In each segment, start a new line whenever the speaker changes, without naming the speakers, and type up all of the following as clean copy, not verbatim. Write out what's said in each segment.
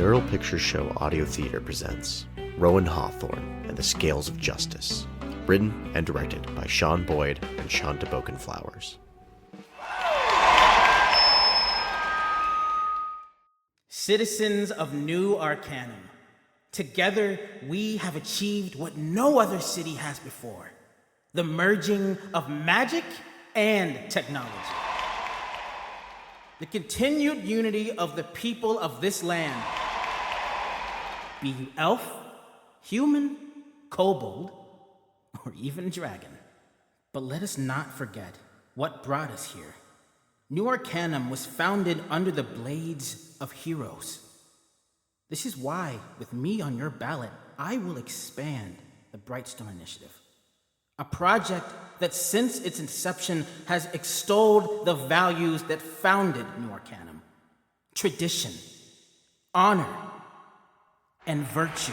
Neural Picture Show Audio Theater presents Rowan Hawthorn and the Scales of Justice, written and directed by Sean Boyd and Shanta Bokenflowers.
Citizens of New Arcanum, together we have achieved what no other city has before, the merging of magic and technology. The continued unity of the people of this land, be you elf, human, kobold, or even dragon. But let us not forget what brought us here. New Arcanum was founded under the blades of heroes. This is why, with me on your ballot, I will expand the Brightstone Initiative. A project that since its inception has extolled the values that founded New Arcanum: tradition, honor, and virtue.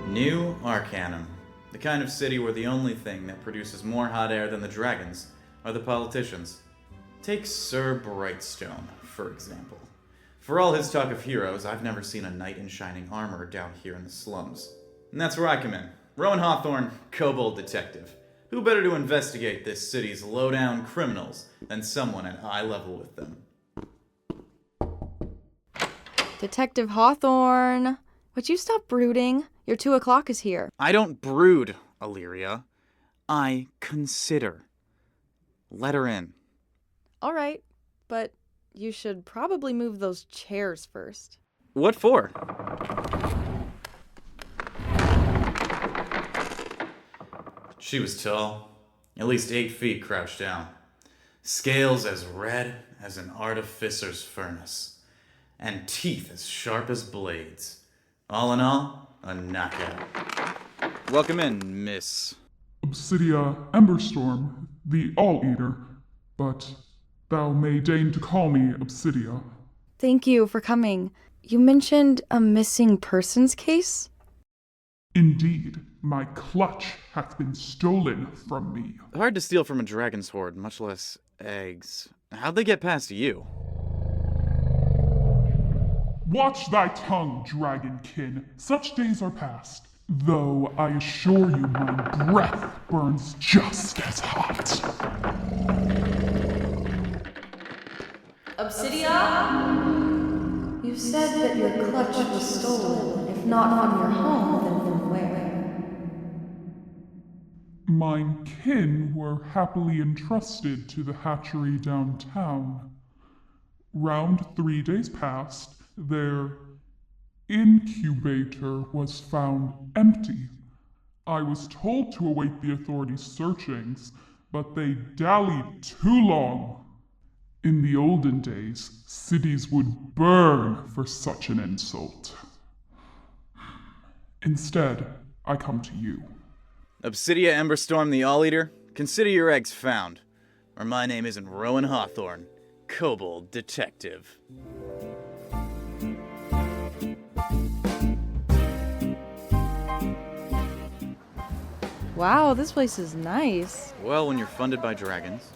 New Arcanum, the kind of city where the only thing that produces more hot air than the dragons are the politicians. Take Sir Brightstone, for example. For all his talk of heroes, I've never seen a knight in shining armor down here in the slums. And that's where I come in. Rowan Hawthorn, kobold detective. Who better to investigate this city's low-down criminals than someone at eye level with them?
Detective Hawthorn, would you stop brooding? Your 2 o'clock is here.
I don't brood, Illyria. I consider. Let her in.
All right, but you should probably move those chairs first.
What for? She was tall, at least 8 feet crouched down. Scales as red as an artificer's furnace, and teeth as sharp as blades. All in all, a knockout. Welcome in, Miss.
Obsidia Emberstorm, the All-Eater, but thou may deign to call me Obsidia.
Thank you for coming. You mentioned a missing persons case?
Indeed, my clutch hath been stolen from me.
Hard to steal from a dragon's hoard, much less eggs. How'd they get past you?
Watch thy tongue, dragonkin. Such days are past. Though I assure you my breath burns just as hot.
Obsidia? You said that your clutch was stolen, if not from your home, then from where?
Mine kin were happily entrusted to the hatchery downtown. Round 3 days past, their incubator was found empty. I was told to await the authorities' searchings, but they dallied too long. In the olden days, cities would burn for such an insult. Instead, I come to you.
Obsidia Emberstorm, the All-Eater, consider your eggs found. Or my name isn't Rowan Hawthorn, kobold detective.
Wow, this place is nice.
Well, when you're funded by dragons.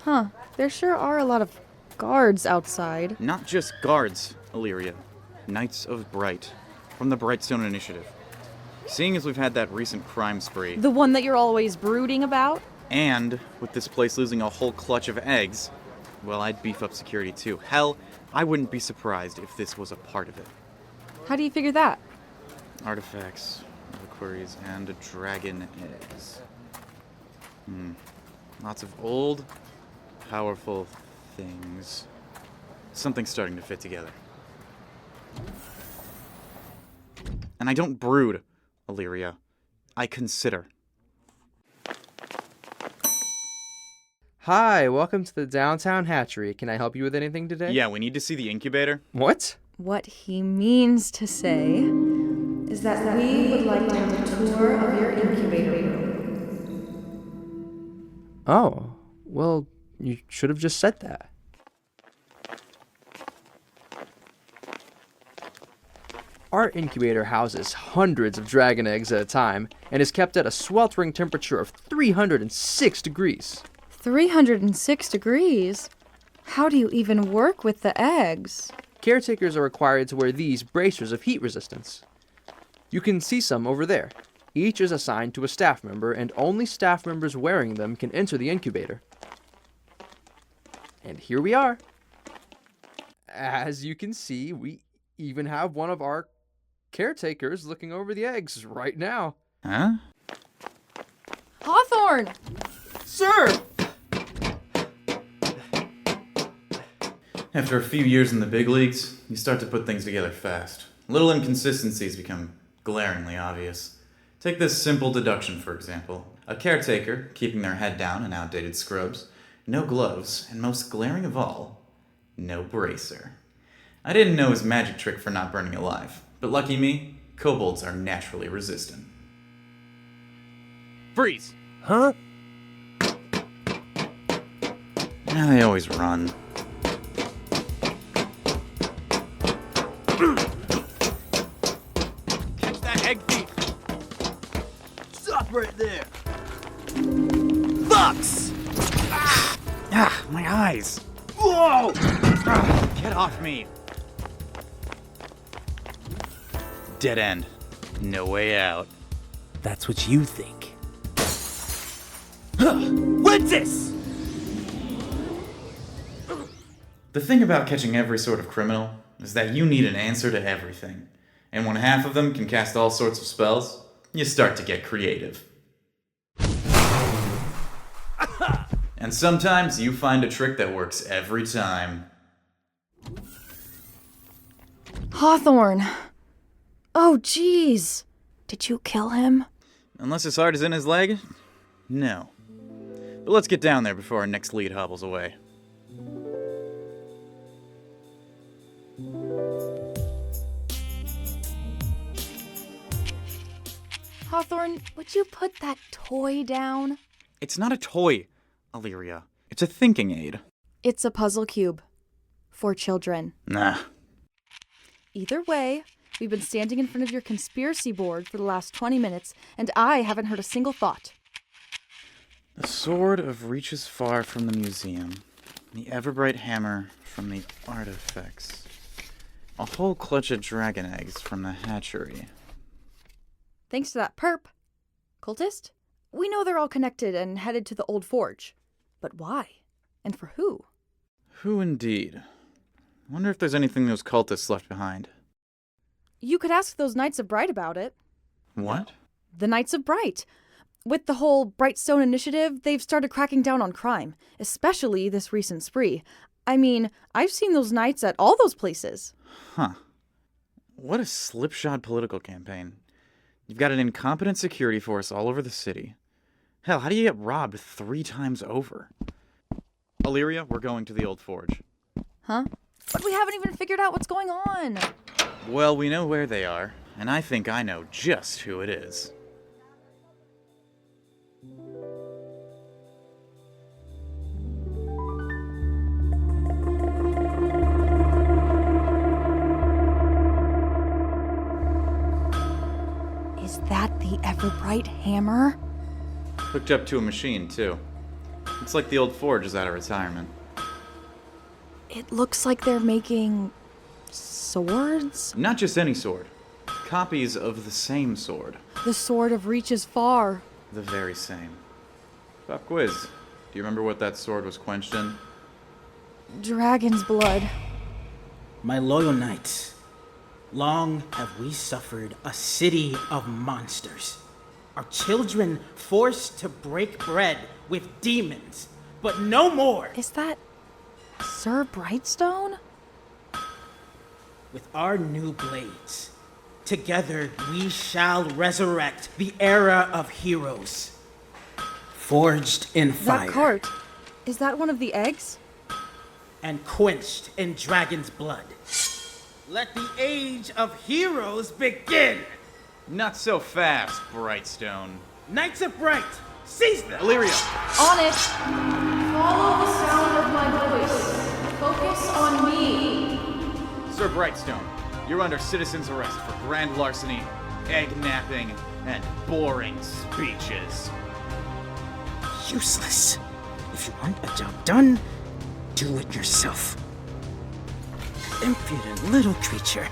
Huh, there sure are a lot of guards outside.
Not just guards, Illyria. Knights of Bright, from the Brightstone Initiative. Seeing as we've had that recent crime spree,
The one that you're always brooding about?
and with this place losing a whole clutch of eggs, well, I'd beef up security too. Hell, I wouldn't be surprised if this was a part of it.
How do you figure that?
Artifacts, reliquaries, and dragon eggs. Lots of old, powerful things. Something's starting to fit together. And I don't brood, Illyria. I consider.
Hi, welcome to the Downtown Hatchery. Can I help you with anything today?
Yeah, we need to see the incubator.
What?
What he means to say is that we would like to have a tour of your incubator room.
Oh, well, you should have just said that. Our incubator houses hundreds of dragon eggs at a time and is kept at a sweltering temperature of 306 degrees.
306 degrees? How do you even work with the eggs?
Caretakers are required to wear these bracers of heat resistance. You can see some over there. Each is assigned to a staff member, and only staff members wearing them can enter the incubator. And here we are. As you can see, we even have one of our caretakers looking over the eggs right now.
Huh?
Hawthorn!
Sir!
After a few years in the big leagues, you start to put things together fast. Little inconsistencies become glaringly obvious. Take this simple deduction, for example. A caretaker, keeping their head down in outdated scrubs, no gloves, and most glaring of all, no bracer. I didn't know his magic trick for not burning alive, but lucky me, kobolds are naturally resistant.
Freeze!
Huh? Now they always run.
Catch that egg thief! Stop right there! Fox!
Ah, my eyes!
Whoa! Get off me!
Dead end. No way out.
That's what you think. What's this?
The thing about catching every sort of criminal is that you need an answer to everything. And when half of them can cast all sorts of spells, you start to get creative. And sometimes you find a trick that works every time.
Hawthorn! Oh, jeez. Did you kill him?
Unless his heart is in his leg? No. But let's get down there before our next lead hobbles away.
Hawthorn, would you put that toy down?
It's not a toy, Illyria. It's a thinking aid.
It's a puzzle cube. For children.
Nah.
Either way, we've been standing in front of your conspiracy board for the last 20 minutes, and I haven't heard a single thought.
The sword of reaches far from the museum. The ever-bright hammer from the artifacts. A whole clutch of dragon eggs from the hatchery.
Thanks to that perp. Cultist? We know they're all connected and headed to the old forge. But why? And for who?
Who indeed? Wonder if there's anything those cultists left behind.
You could ask those Knights of Bright about it.
What?
The Knights of Bright. With the whole Brightstone initiative, they've started cracking down on crime, especially this recent spree. I mean, I've seen those knights at all those places.
Huh. What a slipshod political campaign. You've got an incompetent security force all over the city. Hell, how do you get robbed 3 times over? Illyria, we're going to the old forge.
Huh? But we haven't even figured out what's going on.
Well, we know where they are, and I think I know just who it is.
Is that the ever-bright hammer?
Hooked up to a machine, too. Looks like the old forge is out of retirement.
It looks like they're making swords?
Not just any sword. Copies of the same sword.
The sword of reaches far.
The very same. Pop quiz. Do you remember what that sword was quenched in?
Dragon's blood.
My loyal knights, long have we suffered a city of monsters. Our children forced to break bread with demons, but no more.
Is that Sir Brightstone?
With our new blades, together we shall resurrect the era of heroes. Forged in fire.
That cart, is that one of the eggs?
And quenched in dragon's blood. Let the age of heroes begin!
Not so fast, Brightstone.
Knights of Bright, seize them!
Illyria!
On it! Follow the sound of my voice. Focus on me.
Sir Brightstone, you're under citizen's arrest for grand larceny, egg napping, and boring speeches.
Useless. If you want a job done, do it yourself. Impudent little creature.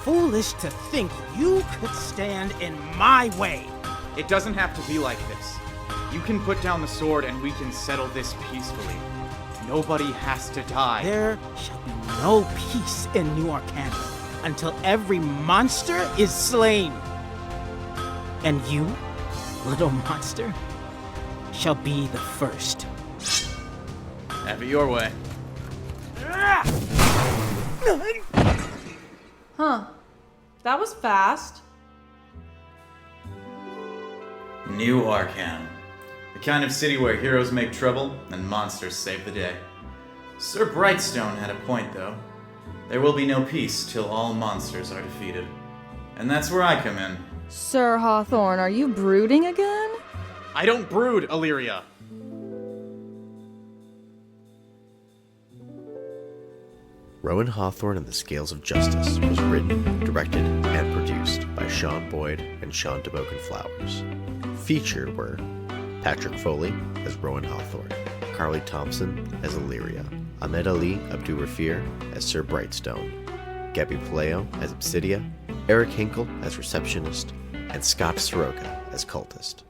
Foolish to think you could stand in my way.
It doesn't have to be like this. You can put down the sword and we can settle this peacefully. Nobody has to die.
There shall be no peace in New Arcana until every monster is slain. And you, little monster, shall be the first.
Have it your way.
Huh. That was fast.
New Arcanum. The kind of city where heroes make trouble and monsters save the day. Sir Brightstone had a point, though. There will be no peace till all monsters are defeated. And that's where I come in.
Sir Hawthorn, are you brooding again?
I don't brood, Illyria!
Rowan Hawthorn and the Scales of Justice was written, directed, and produced by Sean Boyd and Sean DeBoken Flowers. Featured were Patrick Foley as Rowan Hawthorn, Carly Thompson as Illyria, Ahmed Ali Abdurrafir as Sir Brightstone, Gabby Paleo as Obsidia, Eric Hinkle as Receptionist, and Scott Soroka as Cultist.